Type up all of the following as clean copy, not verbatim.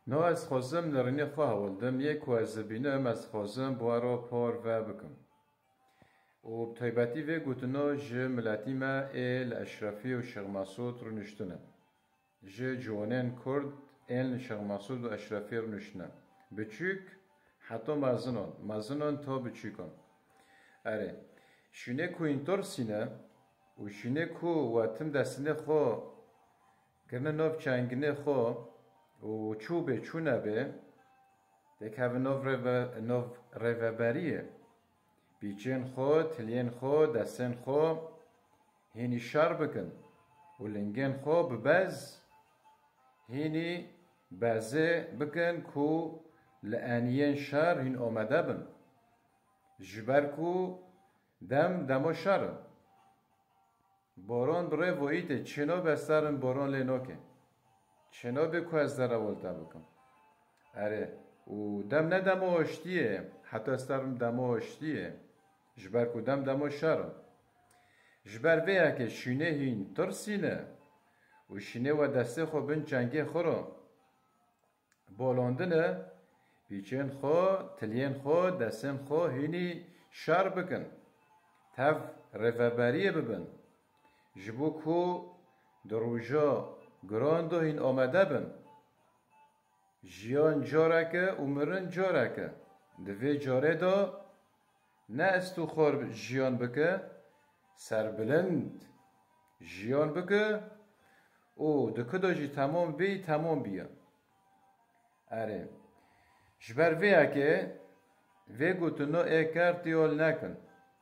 نو از خوزم لرنی خواه ولدم یک و از بینم از خوزم بوارو پار و بکم. و بطیبتی و گوتنو جه ملاتی ما ایل اشرافی و شیخ مسعود رو نشتنه. جه جوانین کرد ایل شیخ مسعود و اشرافی رو نشتنه. بچیک حتی مازنون تا بچیکن. اره شونه کو اینطور سینه و شونه کو واتم دستنه خو کرنه نوف چنگنه خو و چوبه چونه به دک هف نوف روبریه بیچین خو تلین خو دستن خو هینی شار بکن و لنگین خو ببز هینی بازه بکن کو لانیین شار هین آمده بن جبر کو دمو شارن باران برای واییده چنا بسترن باران لینوکه چنا بکو از در اولتا بکن اره و دمو آشتیه حتی استرم دمو آشتیه جبر کو دمو شارن جبر ویا که شونه هین ترسینه و شونه و دسته خو بین چنگه خورو بالاندنه بیچین خو تلین خو دستن خو هینی شار بکن تف رفبریه ببن جبو کو دروجا گراندو هین آمده بن جیان جارکه عمرن جارکه دوی جاره دا نه استو خور جیان بکه سربلند جیان بکه او دکدا جی تمام بیه اره جبر ویا که وی گوتنو اکارتیول نکن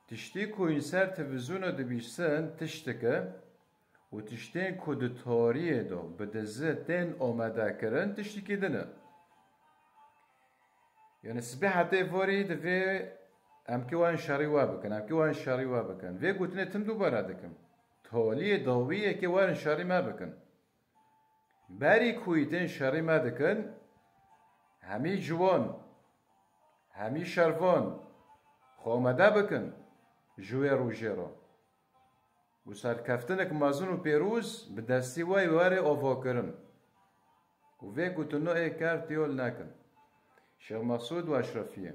تشتی کو این سر تلویزیون دبیشسن تشتکه و تشتین کد تاریه دو بدزه تن آمده کرن تشتی کدنه یعنی سبه حتی واری دوی امکی وان شاری وا بکن وی گوتنه تم دوباره دکم تالیه داویه که وان شاری ما بکن بری کویتن شاری ما دکن همی جوان همی شروان خامده بکن جوی روژه را و سرکفتنک مازن و پیروز به دستی وای واره آوا کرن و وی گوتنو ای کار تیول نکن شیخ مسعود و اشرفیه